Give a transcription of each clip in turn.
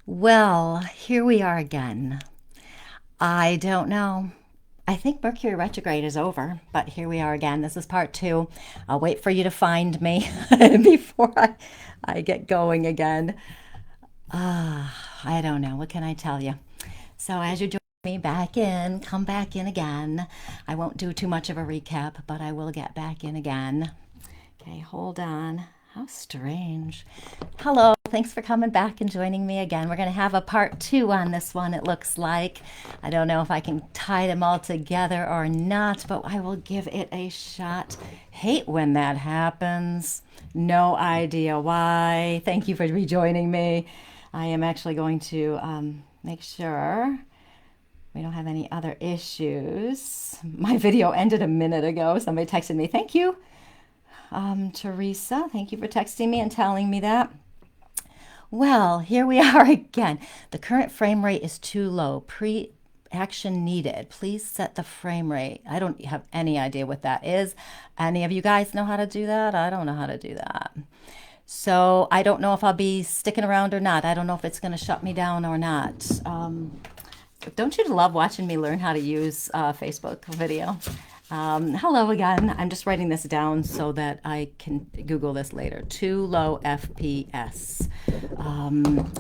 Well, here we are again. I don't know. I think Mercury retrograde is over, but here we are again. This is part two. I'll wait for you to find me before I get going again. I don't know. What can I tell you? So, as you're joining me back in, come back in again. I won't do too much of a recap, but I will get back in again. Okay, hold on. How strange. Hello, thanks for coming back and joining me again. We're going to have a part two on this one, it looks like. I don't know if I can tie them all together or not, but I will give it a shot. Hate when that happens. No idea why. Thank you for rejoining me. I am actually going to make sure we don't have any other issues. My video ended a minute ago. Somebody texted me, thank you. Teresa, thank you for texting me and telling me that. Well, here we are again. The current frame rate is too low. Pre-action needed. Please set the frame rate. I don't have any idea what that is. Any of you guys know how to do that? I don't know how to do that. So I don't know if I'll be sticking around or not. I don't know if it's going to shut me down or not. Don't you love watching me learn how to use Facebook video? Hello again. I'm just writing this down so that I can Google this later. Too low FPS.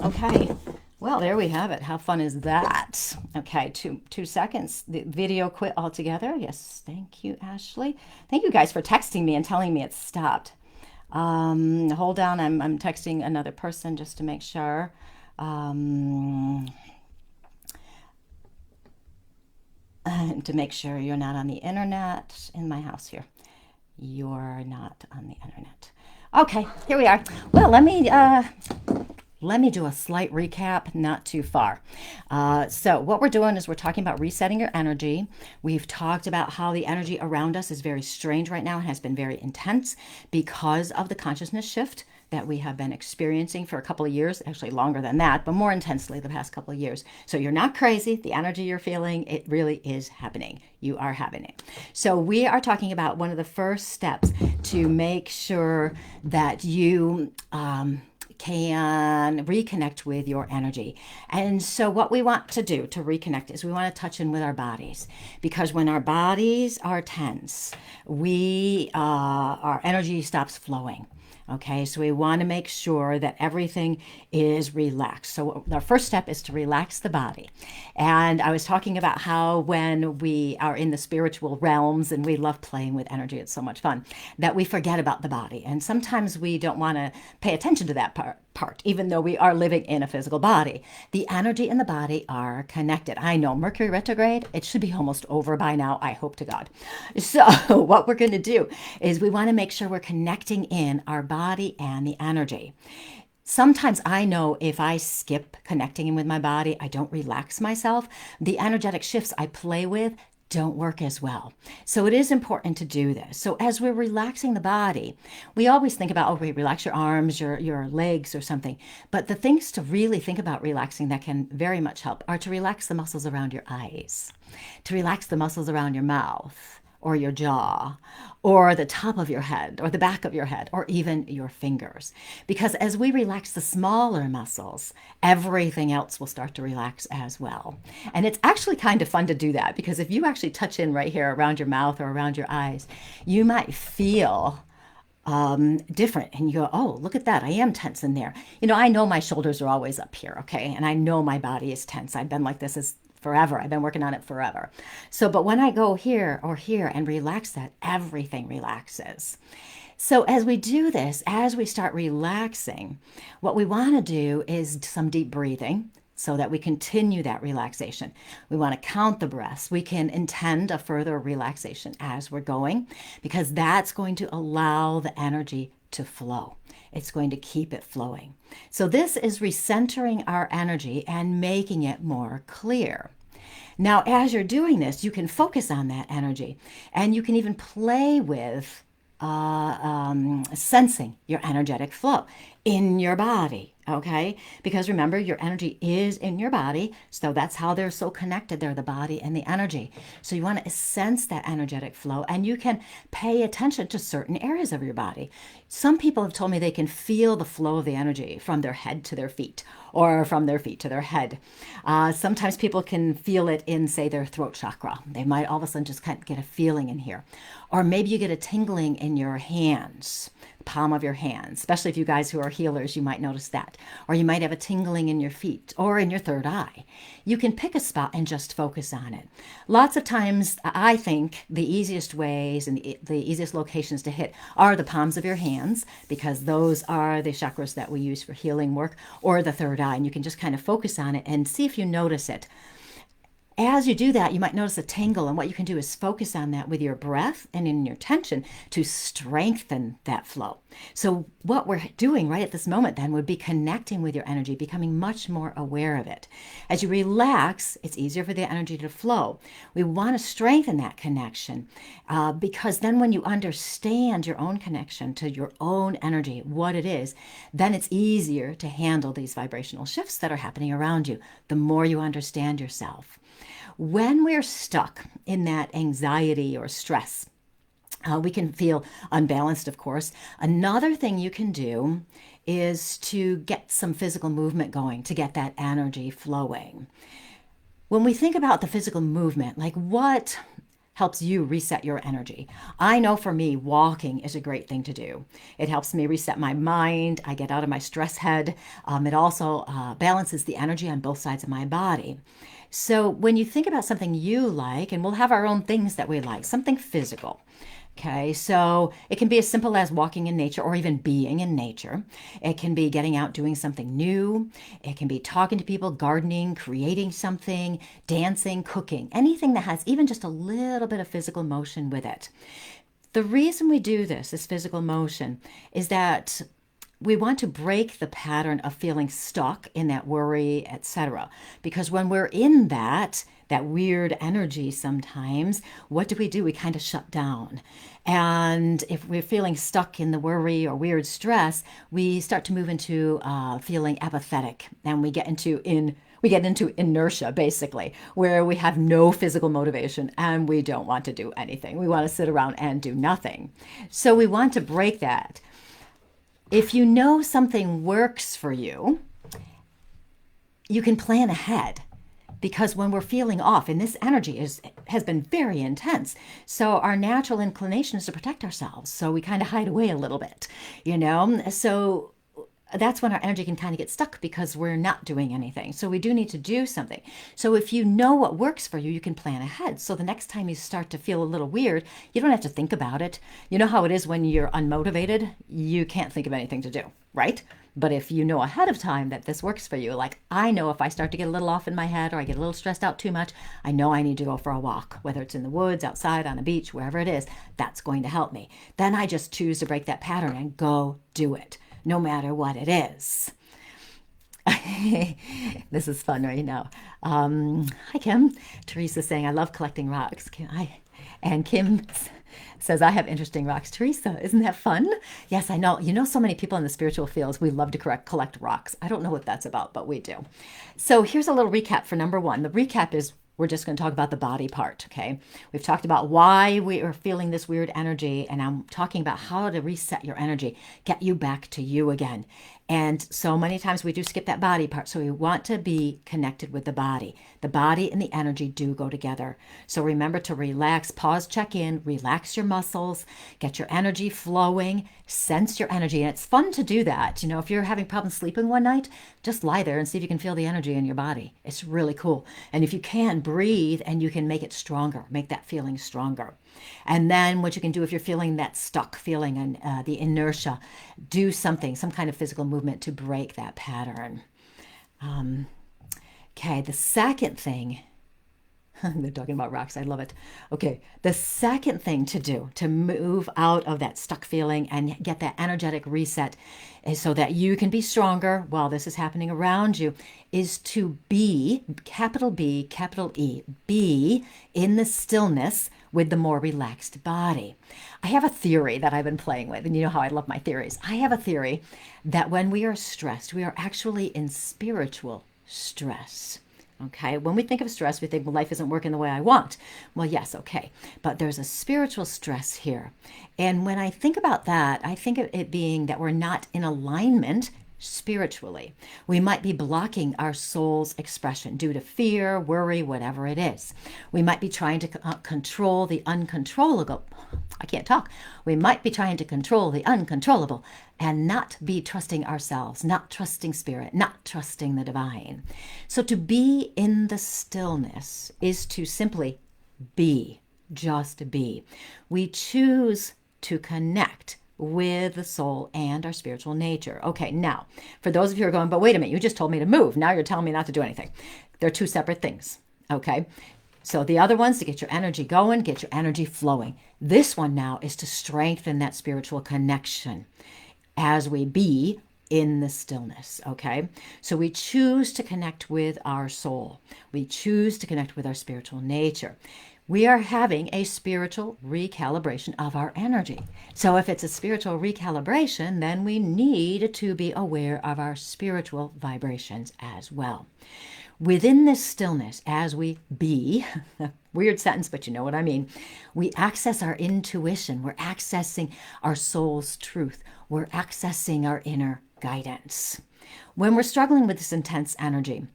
Okay. Well, there we have it. How fun is that? Okay, two seconds. The video quit altogether. Yes, thank you, Ashley. Thank you guys for texting me and telling me it stopped. Hold on. I'm texting another person just to make sure. To make sure you're not on the internet in my house here. You're not on the internet. Okay, here we are. Well, let me do a slight recap, not too far. So what we're doing is we're talking about resetting your energy. We've talked about how the energy around us is very strange right now and has been very intense because of the consciousness shift that we have been experiencing for a couple of years, actually longer than that, but more intensely the past couple of years. So you're not crazy. The energy you're feeling, it really is happening. You are having it. So we are talking about one of the first steps to make sure that you can reconnect with your energy. And so what we want to do to reconnect is we want to touch in with our bodies, because when our bodies are tense, our energy stops flowing. Okay, so we want to make sure that everything is relaxed. So our first step is to relax the body. And I was talking about how when we are in the spiritual realms and we love playing with energy, it's so much fun, that we forget about the body. And sometimes we don't want to pay attention to that part, even though we are living in a physical body. The energy and the body are connected. I know Mercury retrograde, it should be almost over by now, I hope to God. So what we're going to do is we want to make sure we're connecting in our body and the energy. Sometimes I know if I skip connecting in with my body, I don't relax myself, the energetic shifts I play with don't work as well. So it is important to do this. So as we're relaxing the body, we always think about, okay, relax your arms, your legs or something. But the things to really think about relaxing that can very much help are to relax the muscles around your eyes, to relax the muscles around your mouth, or your jaw, or the top of your head, or the back of your head, or even your fingers. Because as we relax the smaller muscles, everything else will start to relax as well. And it's actually kind of fun to do that, because if you actually touch in right here around your mouth or around your eyes, you might feel different, and you go, oh, look at that, I am tense in there. I know my shoulders are always up here, okay, and I know my body is tense. I've been like this as forever. I've been working on it forever. So, but when I go here or here and relax that, everything relaxes. So as we do this, as we start relaxing, what we want to do is some deep breathing so that we continue that relaxation. We want to count the breaths. We can intend a further relaxation as we're going, because that's going to allow the energy to flow. It's going to keep it flowing. So this is recentering our energy and making it more clear. Now, as you're doing this, you can focus on that energy, and you can even play with sensing your energetic flow in your body. Okay, because remember, your energy is in your body, so that's how they're so connected. They're the body and the energy. So you want to sense that energetic flow, and you can pay attention to certain areas of your body. Some people have told me they can feel the flow of the energy from their head to their feet, or from their feet to their head. Sometimes people can feel it in, say, their throat chakra. They might all of a sudden just kind of get a feeling in here, or maybe you get a tingling in your hands, palm of your hands, especially if you guys who are healers, you might notice that. Or you might have a tingling in your feet or in your third eye. You can pick a spot and just focus on it. Lots of times, I think the easiest ways and the easiest locations to hit are the palms of your hands, because those are the chakras that we use for healing work, or the third eye. And you can just kind of focus on it and see if you notice it. As you do that, you might notice a tingle, and what you can do is focus on that with your breath and in your tension to strengthen that flow. So what we're doing right at this moment then would be connecting with your energy, becoming much more aware of it. As you relax, it's easier for the energy to flow. We want to strengthen that connection, because then when you understand your own connection to your own energy, what it is, then it's easier to handle these vibrational shifts that are happening around you, the more you understand yourself. When we're stuck in that anxiety or stress, we can feel unbalanced, of course. Another thing you can do is to get some physical movement going to get that energy flowing. When we think about the physical movement, like what helps you reset your energy? I know for me, walking is a great thing to do. It helps me reset my mind. I get out of my stress head. It also balances the energy on both sides of my body. So when you think about something you like, and we'll have our own things that we like, something physical. Okay, so it can be as simple as walking in nature or even being in nature. It can be getting out doing something new. It can be talking to people, gardening, creating something, dancing, cooking, anything that has even just a little bit of physical motion with it. The reason we do this physical motion, is that we want to break the pattern of feeling stuck in that worry, etc. Because when we're in that weird energy sometimes, what do? We kind of shut down. And if we're feeling stuck in the worry or weird stress, we start to move into feeling apathetic, and we get into inertia, basically, where we have no physical motivation and we don't want to do anything. We want to sit around and do nothing. So we want to break that. If you know something works for you, you can plan ahead, because when we're feeling off, and this energy has been very intense, so our natural inclination is to protect ourselves. So we kind of hide away a little bit, So that's when our energy can kind of get stuck, because we're not doing anything. So we do need to do something. So if you know what works for you, you can plan ahead. So the next time you start to feel a little weird, you don't have to think about it. You know how it is when you're unmotivated? You can't think of anything to do, right? But if you know ahead of time that this works for you, like I know if I start to get a little off in my head, or I get a little stressed out too much, I know I need to go for a walk, whether it's in the woods, outside, on a beach, wherever it is, that's going to help me. Then I just choose to break that pattern and go do it, no matter what it is. This is fun right now. Hi, Kim. Teresa's saying, I love collecting rocks. And Kim says, I have interesting rocks. Teresa, isn't that fun? Yes, I know. So many people in the spiritual fields, we love to collect rocks. I don't know what that's about, but we do. So here's a little recap for number one. The recap is, we're just going to talk about the body part, okay? We've talked about why we are feeling this weird energy, and I'm talking about how to reset your energy, get you back to you again. And so many times we do skip that body part, so we want to be connected with the body. The body and the energy do go together. So remember to relax, pause, check in, relax your muscles, get your energy flowing, sense your energy. And it's fun to do that. If you're having problems sleeping one night, just lie there and see if you can feel the energy in your body. It's really cool. And if you can, breathe, and you can make it stronger, make that feeling stronger. And then what you can do if you're feeling that stuck feeling and the inertia, do something, some kind of physical movement to break that pattern. Okay, the second thing, they're talking about rocks. I love it. Okay, the second thing to do to move out of that stuck feeling and get that energetic reset, is so that you can be stronger while this is happening around you, is to be, capital B, capital E, be in the stillness with the more relaxed body. I have a theory that I've been playing with, and you know how I love my theories. I have a theory that when we are stressed, we are actually in spiritual stress. Okay, when we think of stress, we think, well, life isn't working the way I want. Well, yes, okay, but there's a spiritual stress here. And when I think about that, I think of it being that we're not in alignment spiritually. We might be blocking our soul's expression due to fear, worry, whatever it is. We might be trying to control the uncontrollable. I can't talk. We might be trying to control the uncontrollable and not be trusting ourselves, not trusting spirit, not trusting the divine. So to be in the stillness is to simply be, just be. We choose to connect with the soul and our spiritual nature. Okay, now, for those of you who are going, but wait a minute, you just told me to move. Now you're telling me not to do anything. They're two separate things, okay? So the other one's to get your energy going, get your energy flowing. This one now is to strengthen that spiritual connection as we be in the stillness, okay? So we choose to connect with our soul. We choose to connect with our spiritual nature. We are having a spiritual recalibration of our energy. So if it's a spiritual recalibration, then we need to be aware of our spiritual vibrations as well. Within this stillness, as we be, weird sentence, but you know what I mean, we access our intuition. We're accessing our soul's truth. We're accessing our inner guidance. When we're struggling with this intense energy,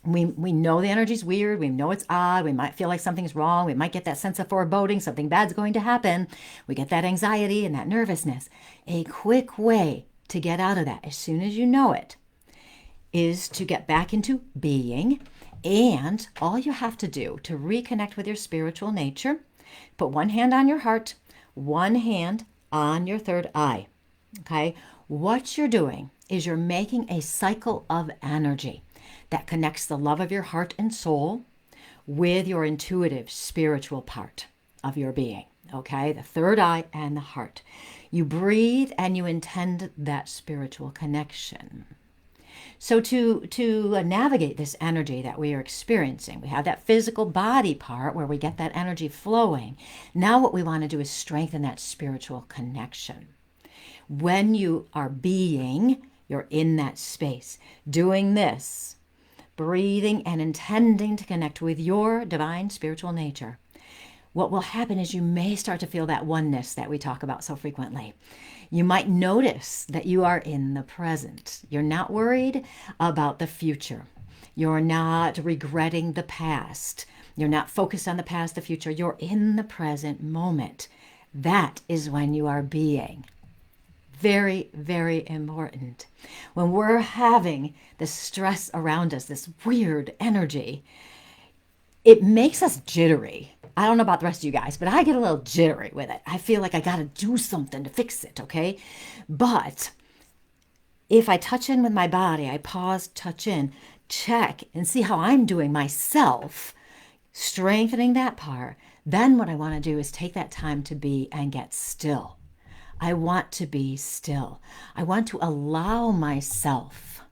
we know the energy's weird. We know it's odd. We might feel like something's wrong. We might get that sense of foreboding. Something bad's going to happen. We get that anxiety and that nervousness. A quick way to get out of that, as soon as you know it, is to get back into being. And all you have to do to reconnect with your spiritual nature, put one hand on your heart, one hand on your third eye. Okay? What you're doing is you're making a cycle of energy that connects the love of your heart and soul with your intuitive spiritual part of your being. Okay, the third eye and the heart. You breathe and you intend that spiritual connection. So to navigate this energy that we are experiencing, we have that physical body part where we get that energy flowing. Now what we want to do is strengthen that spiritual connection. When you are being, you're in that space, doing this, breathing and intending to connect with your divine spiritual nature. What will happen is you may start to feel that oneness that we talk about so frequently. You might notice that you are in the present. You're not worried about the future. You're not regretting the past. You're not focused on the past, the future. You're in the present moment. That is when you are being. Very, very important. When we're having the stress around us, this weird energy, it makes us jittery. I don't know about the rest of you guys, but I get a little jittery with it. I feel like I got to do something to fix it, okay? But if I touch in with my body, I pause, touch in, check, and see how I'm doing myself, strengthening that part, then what I want to do is take that time to be and get still. I want to be still. I want to allow myself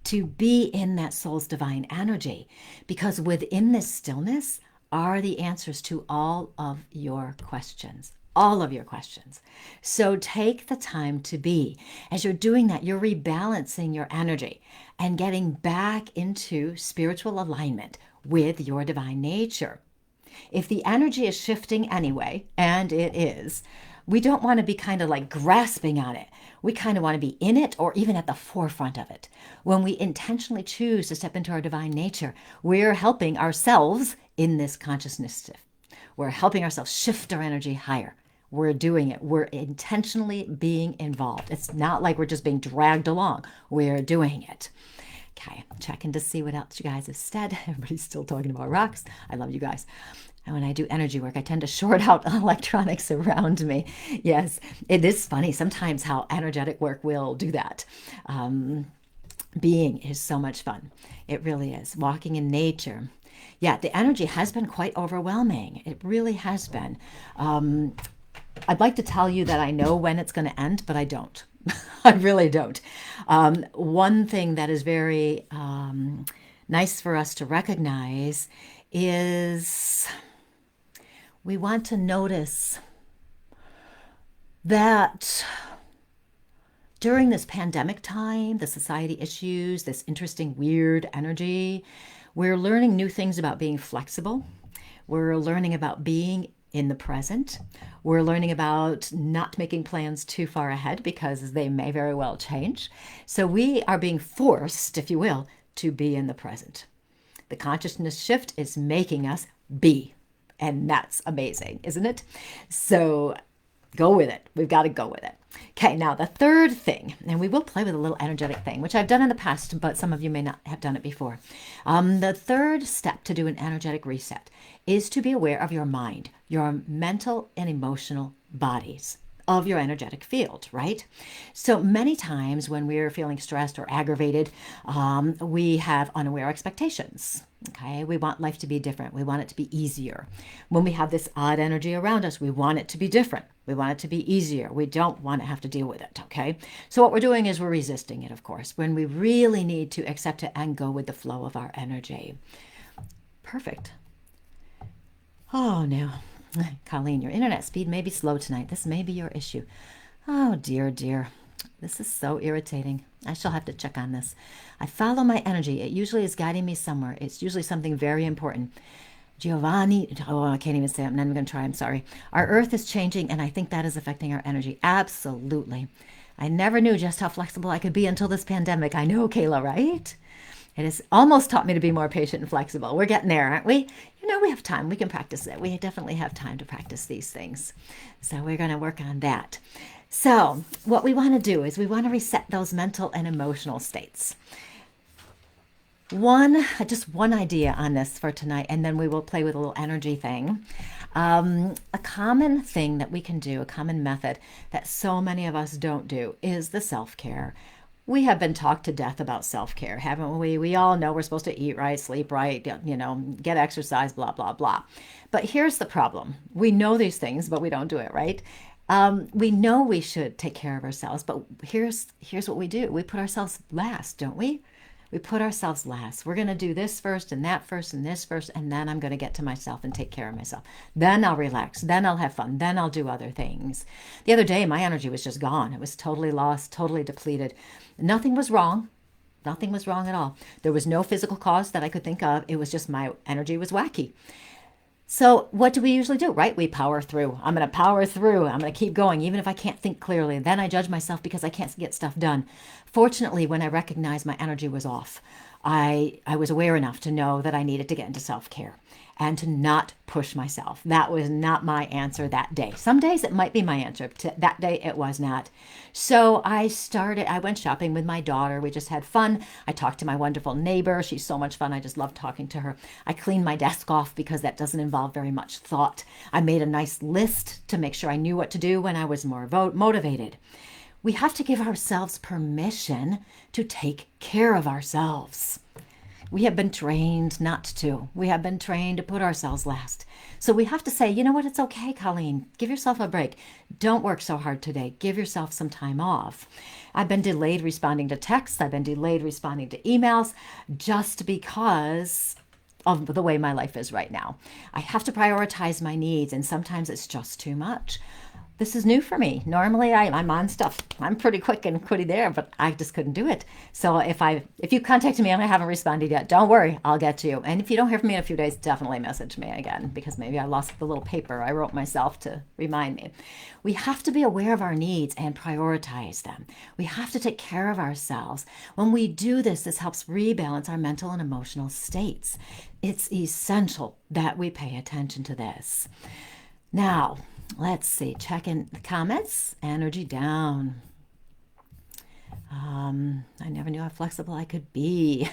to be in that soul's divine energy, because within this stillness are the answers to all of your questions. All of your questions. So take the time to be. As you're doing that, you're rebalancing your energy and getting back into spiritual alignment with your divine nature. If the energy is shifting anyway, and it is, we don't want to be kind of like grasping on it. We kind of want to be in it or even at the forefront of it. When we intentionally choose to step into our divine nature, we're helping ourselves in this consciousness shift. We're helping ourselves shift our energy higher. We're doing it. We're intentionally being involved. It's not like we're just being dragged along. We're doing it. Okay, checking to see what else you guys have said. Everybody's still talking about rocks. I love you guys. And when I do energy work, I tend to short out electronics around me. Yes, it is funny sometimes how energetic work will do that. Being is so much fun. It really is. Walking in nature. Yeah, the energy has been quite overwhelming. It really has been. I'd like to tell you that I know when it's going to end, but I don't. I really don't. One thing that is very nice for us to recognize is we want to notice that during this pandemic time, the society issues, this interesting, weird energy, we're learning new things about being flexible. We're learning about being in the present. We're learning about not making plans too far ahead because they may very well change. So we are being forced, if you will, to be in the present. The consciousness shift is making us be. And that's amazing, isn't it? So go with it. We've got to go with it. Okay, now the third thing, and we will play with a little energetic thing, which I've done in the past, but some of you may not have done it before. The third step to do an energetic reset is to be aware of your mind, your mental and emotional bodies of your energetic field, right? So many times when we're feeling stressed or aggravated, we have unaware expectations. Okay, we want life to be different. We want it to be easier. When we have this odd energy around us, we want it to be different. We want it to be easier. We don't want to have to deal with it, okay? So what we're doing is we're resisting it, of course, when we really need to accept it and go with the flow of our energy. Perfect. Oh, no. Colleen, your internet speed may be slow tonight. This may be your issue. Oh, dear, dear. This is so irritating. I shall have to check on this. I follow my energy. It usually is guiding me somewhere. It's usually something very important. Giovanni, oh, I can't even say it. I'm not even going to try. I'm sorry. Our earth is changing, and I think that is affecting our energy. Absolutely. I never knew just how flexible I could be until this pandemic. I know, Kayla, right? It has almost taught me to be more patient and flexible. We're getting there, aren't we? You know, we have time. We can practice it. We definitely have time to practice these things. So we're going to work on that. So what we want to do is we want to reset those mental and emotional states. Just one idea on this for tonight, and then we will play with a little energy thing. A common thing that we can do, a common method that so many of us don't do is the self-care. We have been talked to death about self-care, haven't we? We all know we're supposed to eat right, sleep right, get exercise, blah, blah, blah. But here's the problem. We know these things, but we don't do it, right? We know we should take care of ourselves, but here's what we do. We put ourselves last, don't we? We put ourselves last. We're going to do this first and that first and this first, and then I'm going to get to myself and take care of myself. Then I'll relax. Then I'll have fun. Then I'll do other things. The other day, my energy was just gone. It was totally lost, totally depleted. Nothing was wrong. Nothing was wrong at all. There was no physical cause that I could think of. It was just my energy was wacky. So what do we usually do, right? We power through. I'm going to power through. I'm going to keep going, even if I can't think clearly. Then I judge myself because I can't get stuff done. Fortunately, when I recognized my energy was off, I was aware enough to know that I needed to get into self-care and to not push myself. That was not my answer that day. Some days it might be my answer. That day it was not. So I went shopping with my daughter. We just had fun. I talked to my wonderful neighbor. She's so much fun. I just love talking to her. I cleaned my desk off because that doesn't involve very much thought. I made a nice list to make sure I knew what to do when I was more motivated. We have to give ourselves permission to take care of ourselves. We have been trained not to. We have been trained to put ourselves last. So we have to say, you know what, it's okay, Colleen. Give yourself a break. Don't work so hard today. Give yourself some time off. I've been delayed responding to texts. I've been delayed responding to emails just because of the way my life is right now. I have to prioritize my needs, and sometimes it's just too much. This is new for me. Normally I'm on stuff. I'm pretty quick and quickly there, but I just couldn't do it. So if you contacted me and I haven't responded yet, don't worry, I'll get to you. And if you don't hear from me in a few days, definitely message me again, because maybe I lost the little paper I wrote myself to remind me. We have to be aware of our needs and prioritize them. We have to take care of ourselves. When we do this, this helps rebalance our mental and emotional states. It's essential that we pay attention to this. Now, let's see, check in the comments. Energy down. I never knew how flexible I could be.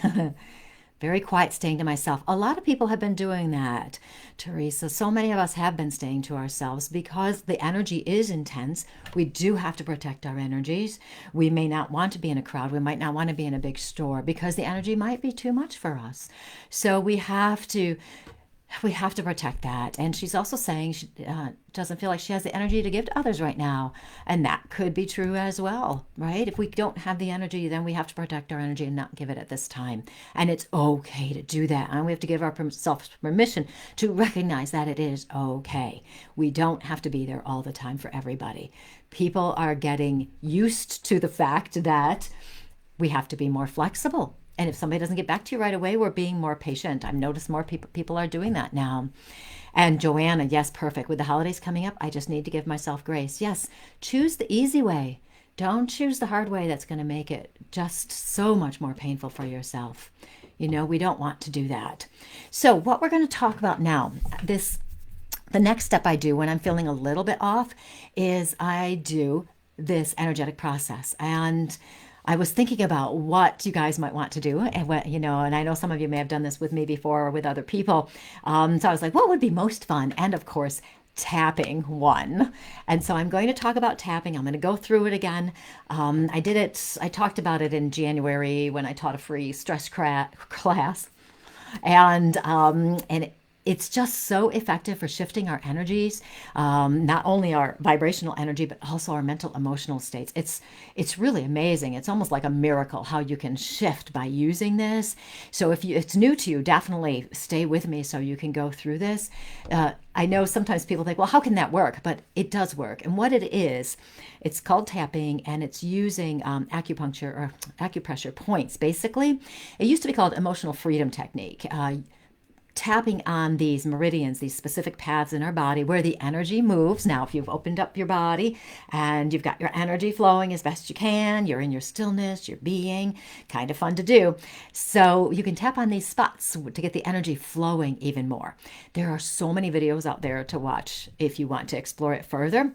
Very quiet, staying to myself. A lot of people have been doing that, Teresa. So many of us have been staying to ourselves because the energy is intense. We do have to protect our energies. We may not want to be in a crowd. We might not want to be in a big store because the energy might be too much for us. So we have to we have to protect that. And she's also saying she doesn't feel like she has the energy to give to others right now. And that could be true as well, right? If we don't have the energy, then we have to protect our energy and not give it at this time. And it's okay to do that. And we have to give ourselves permission to recognize that it is okay. We don't have to be there all the time for everybody. People are getting used to the fact that we have to be more flexible. And if somebody doesn't get back to you right away, we're being more patient. I've noticed more people are doing that now. And Joanna, yes, perfect. With the holidays coming up, I just need to give myself grace. Yes, choose the easy way. Don't choose the hard way that's going to make it just so much more painful for yourself. You know, we don't want to do that. So what we're going to talk about now, the next step I do when I'm feeling a little bit off is I do this energetic process. And I was thinking about what you guys might want to do, and what, you know, and I know some of you may have done this with me before or with other people. So I was like, what would be most fun? And of course, tapping one. And so I'm going to talk about tapping. I'm going to go through it again. I talked about it in January when I taught a free stress class. And it's just so effective for shifting our energies, not only our vibrational energy, but also our mental, emotional states. It's really amazing. It's almost like a miracle how you can shift by using this. So if it's new to you, definitely stay with me so you can go through this. I know sometimes people think, well, how can that work? But it does work. And what it is, it's called tapping, and it's using acupuncture or acupressure points, basically. It used to be called emotional freedom technique. Tapping on these meridians, these specific paths in our body where the energy moves. Now, if you've opened up your body and you've got your energy flowing as best you can, you're in your stillness, your being, kind of fun to do. So you can tap on these spots to get the energy flowing even more. There are so many videos out there to watch if you want to explore it further.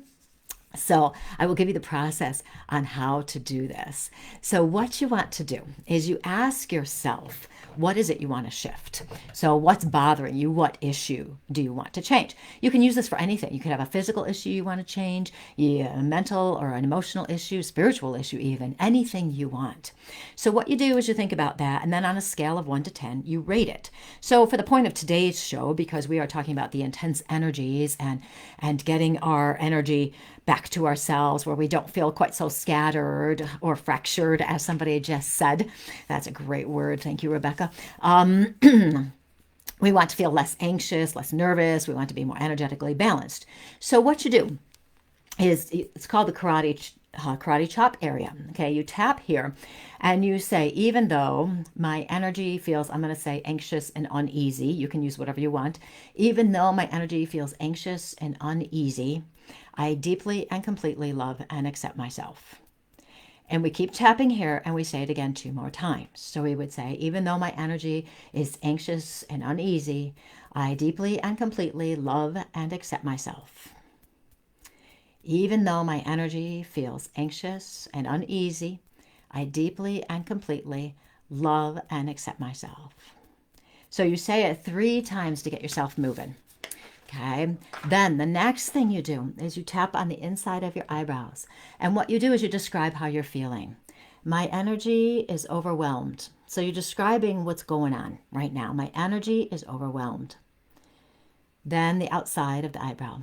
So I will give you the process on how to do this. So what you want to do is you ask yourself, what is it you want to shift? So what's bothering you? What issue do you want to change? You can use this for anything. You could have a physical issue you want to change, a mental or an emotional issue, spiritual issue even, anything you want. So what you do is you think about that, and then on a scale of 1 to 10, you rate it. So for the point of today's show, because we are talking about the intense energies and getting our energy back to ourselves where we don't feel quite so scattered or fractured, as somebody just said. That's a great word. Thank you, Rebecca. We want to feel less anxious, less nervous. We want to be more energetically balanced. So what you do is, it's called the karate chop area. Okay, you tap here and you say, even though my energy feels, I'm going to say anxious and uneasy. You can use whatever you want. Even though my energy feels anxious and uneasy, I deeply and completely love and accept myself. And we keep tapping here and we say it again 2 more times. So we would say, even though my energy is anxious and uneasy, I deeply and completely love and accept myself. Even though my energy feels anxious and uneasy, I deeply and completely love and accept myself. So you say it 3 times to get yourself moving. Okay, then the next thing you do is you tap on the inside of your eyebrows. And what you do is you describe how you're feeling. My energy is overwhelmed. So you're describing what's going on right now. My energy is overwhelmed. Then the outside of the eyebrow.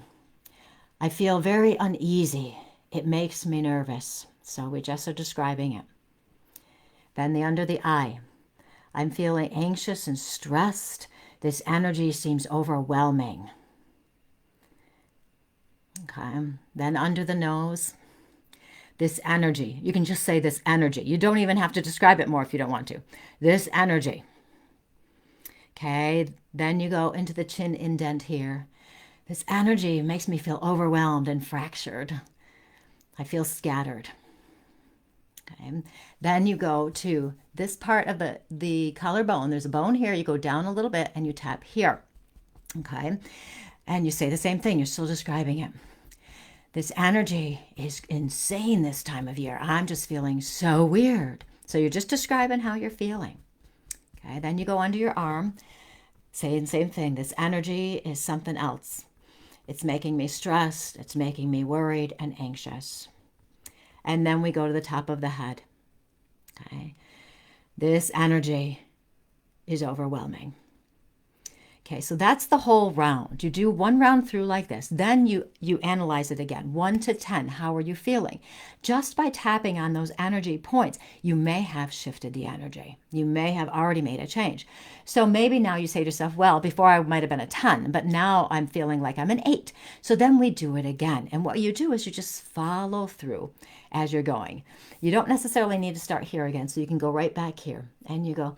I feel very uneasy. It makes me nervous. So we just are describing it. Then the under the eye. I'm feeling anxious and stressed. This energy seems overwhelming. Okay, then under the nose, this energy. You can just say this energy. You don't even have to describe it more if you don't want to. This energy. Okay, then you go into the chin indent here. This energy makes me feel overwhelmed and fractured. I feel scattered. Okay, then you go to this part of the collarbone. There's a bone here. You go down a little bit and you tap here. Okay, and you say the same thing. You're still describing it. This energy is insane this time of year. I'm just feeling so weird. So you're just describing how you're feeling. Okay, then you go under your arm, saying the same thing. This energy is something else. It's making me stressed. It's making me worried and anxious. And then we go to the top of the head. Okay, this energy is overwhelming. Okay, so that's the whole round. You do one round through like this. Then you analyze it again. 1 to 10, how are you feeling? Just by tapping on those energy points, you may have shifted the energy. You may have already made a change. So maybe now you say to yourself, well, before I might have been a 10, but now I'm feeling like I'm an 8. So then we do it again. And what you do is you just follow through as you're going. You don't necessarily need to start here again. So you can go right back here and you go,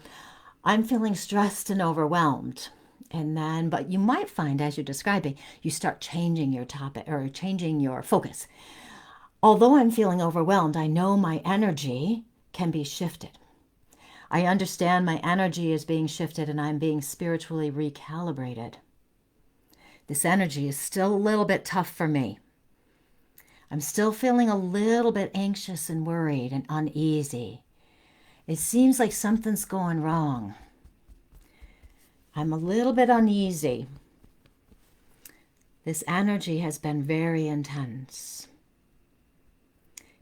I'm feeling stressed and overwhelmed. And then, but you might find as you're describing, you start changing your topic or changing your focus. Although I'm feeling overwhelmed, I know my energy can be shifted. I understand my energy is being shifted and I'm being spiritually recalibrated. This energy is still a little bit tough for me. I'm still feeling a little bit anxious and worried and uneasy. It seems like something's going wrong. I'm a little bit uneasy. This energy has been very intense.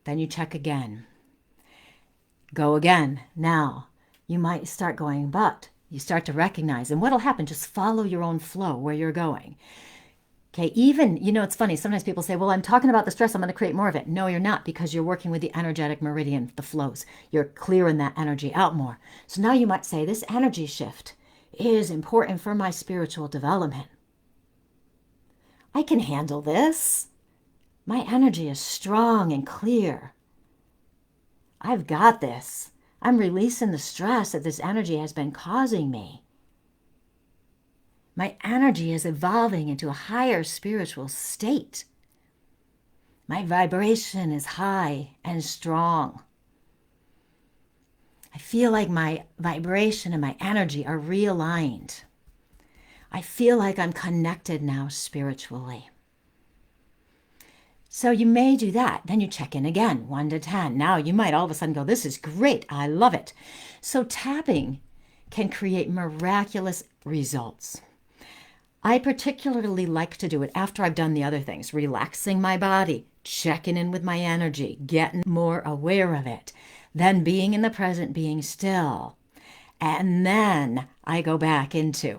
Then you check again. Go again. Now, you might start going, but you start to recognize, and what'll happen, just follow your own flow where you're going. Okay, even, it's funny, sometimes people say, well, I'm talking about the stress, I'm going to create more of it. No, you're not, because you're working with the energetic meridian, the flows. You're clearing that energy out more. So now you might say, this energy shift is important for my spiritual development. I can handle this. My energy is strong and clear. I've got this. I'm releasing the stress that this energy has been causing me. My energy is evolving into a higher spiritual state. My vibration is high and strong. I feel like my vibration and my energy are realigned. I feel like I'm connected now spiritually. So you may do that. Then you check in again, 1 to 10. Now you might all of a sudden go, this is great. I love it. So tapping can create miraculous results. I particularly like to do it after I've done the other things, relaxing my body, checking in with my energy, getting more aware of it, then being in the present, being still. And then I go back into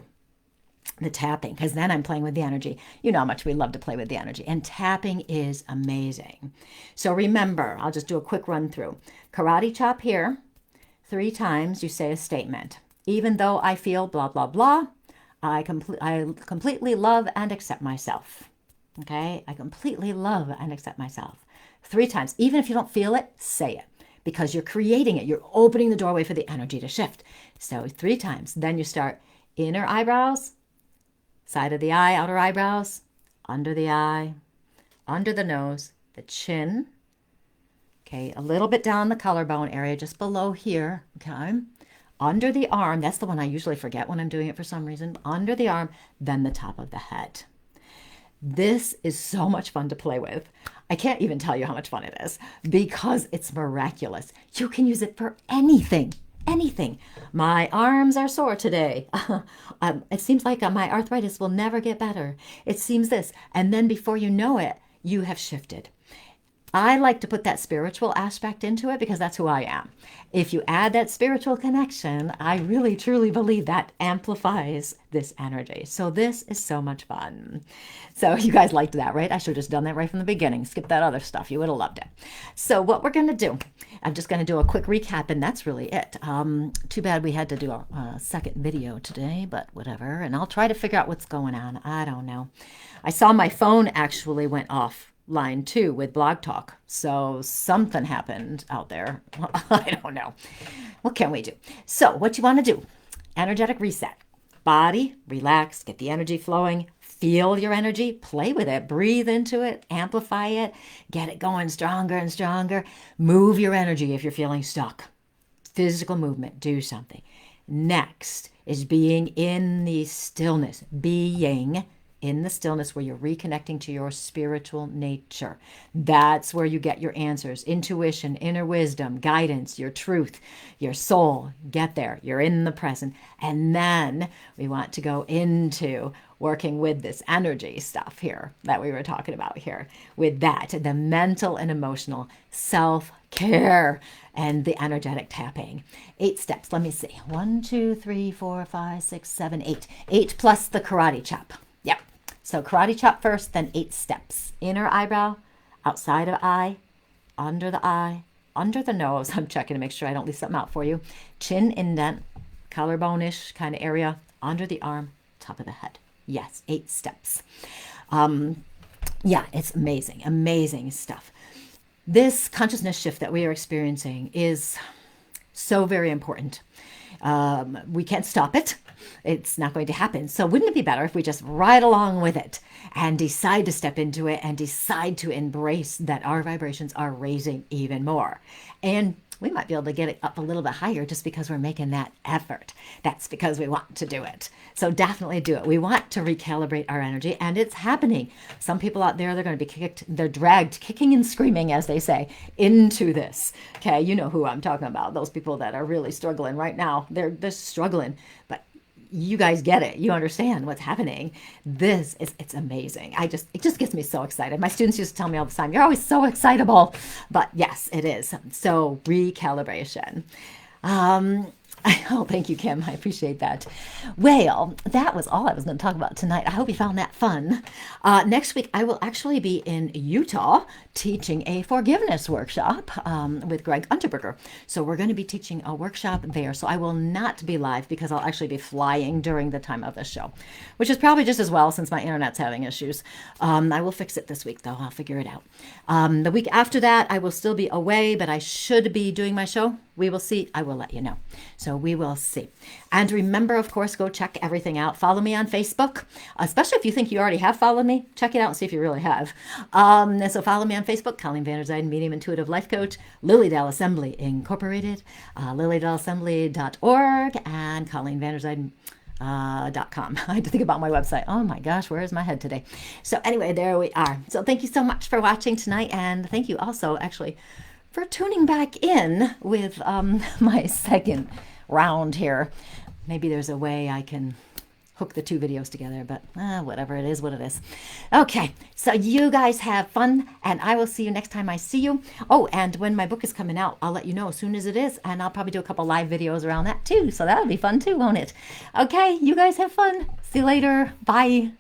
the tapping, because then I'm playing with the energy. You know how much we love to play with the energy. And tapping is amazing. So remember, I'll just do a quick run through. Karate chop here. 3 times you say a statement. Even though I feel blah, blah, blah, I completely love and accept myself. Okay? I completely love and accept myself. 3 times. Even if you don't feel it, say it. Because you're creating it. You're opening the doorway for the energy to shift. So 3 times. Then you start inner eyebrows, side of the eye, outer eyebrows, under the eye, under the nose, the chin. Okay, a little bit down the collarbone area, just below here. Okay, under the arm. That's the one I usually forget when I'm doing it for some reason. Under the arm, then the top of the head. This is so much fun to play with. I can't even tell you how much fun it is because it's miraculous. You can use it for anything. Anything. My arms are sore today. It seems like my arthritis will never get better. It seems this. And then before you know it, you have shifted. I like to put that spiritual aspect into it because that's who I am. If you add that spiritual connection, I really truly believe that amplifies this energy. So this is so much fun. So you guys liked that, right? I should have just done that right from the beginning. Skip that other stuff. You would have loved it. So what we're going to do, I'm just going to do a quick recap, and that's really it. Too bad we had to do a second video today, but whatever. And I'll try to figure out what's going on. I don't know. I saw my phone actually went off line 2 with Blog Talk. So something happened out there. I don't know. What can we do? So what you want to do, energetic reset. Body, relax, get the energy flowing, feel your energy, play with it, breathe into it, amplify it, get it going stronger and stronger. Move your energy if you're feeling stuck. Physical movement, do something. Next is being in the stillness, being in the stillness where you're reconnecting to your spiritual nature. That's where you get your answers, intuition, inner wisdom, guidance, your truth, your soul. Get there. You're in the present. And then we want to go into working with this energy stuff here that we were talking about here. With that, the mental and emotional self care and the energetic tapping. 8 steps. Let me see. 1, 2, 3, 4, 5, 6, 7, 8. 8 plus the karate chop. Yep. So karate chop first, then 8 steps. Inner eyebrow, outside of eye, under the nose. I'm checking to make sure I don't leave something out for you. Chin indent, collarbone-ish kind of area, under the arm, top of the head. Yes, 8 steps. Yeah, it's amazing, amazing stuff. This consciousness shift that we are experiencing is so very important. We can't stop it. It's not going to happen. So wouldn't it be better if we just ride along with it and decide to step into it and decide to embrace that our vibrations are raising even more? And we might be able to get it up a little bit higher just because we're making that effort. That's because we want to do it. So definitely do it. We want to recalibrate our energy, and it's happening. Some people out there, they're going to be they're dragged kicking and screaming, as they say, into this. Okay, you know who I'm talking about. Those people that are really struggling right now. They're struggling, but you guys get it. You understand what's happening. It's amazing. It just gets me so excited. My students used to tell me all the time, you're always so excitable. But yes, it is. So recalibration. Oh, thank you, Kim. I appreciate that. Well, that was all I was going to talk about tonight. I hope you found that fun. Next week, I will actually be in Utah teaching a forgiveness workshop with Greg Unterberger. So we're going to be teaching a workshop there. So I will not be live because I'll actually be flying during the time of the show, which is probably just as well since my internet's having issues. I will fix it this week, though. I'll figure it out. The week after that, I will still be away, but I should be doing my show. We will see. I will let you know. So we will see. And remember, of course, go check everything out. Follow me on Facebook, especially if you think you already have followed me. Check it out and see if you really have. So follow me on Facebook, Colleen Vanderzijden, Medium Intuitive Life Coach, Lilydale Assembly Incorporated, lilydaleassembly.org, and ColleenVanderzijden.com. I had to think about my website. Oh my gosh, where is my head today? So anyway, there we are. So thank you so much for watching tonight. And thank you also, actually, for tuning back in with my second round here. Maybe there's a way I can hook the 2 videos together, but whatever, it is what it is. Okay, so you guys have fun, and I will see you next time I see you. Oh, and when my book is coming out, I'll let you know as soon as it is, and I'll probably do a couple live videos around that too, so that'll be fun too, won't it? Okay, you guys have fun. See you later. Bye.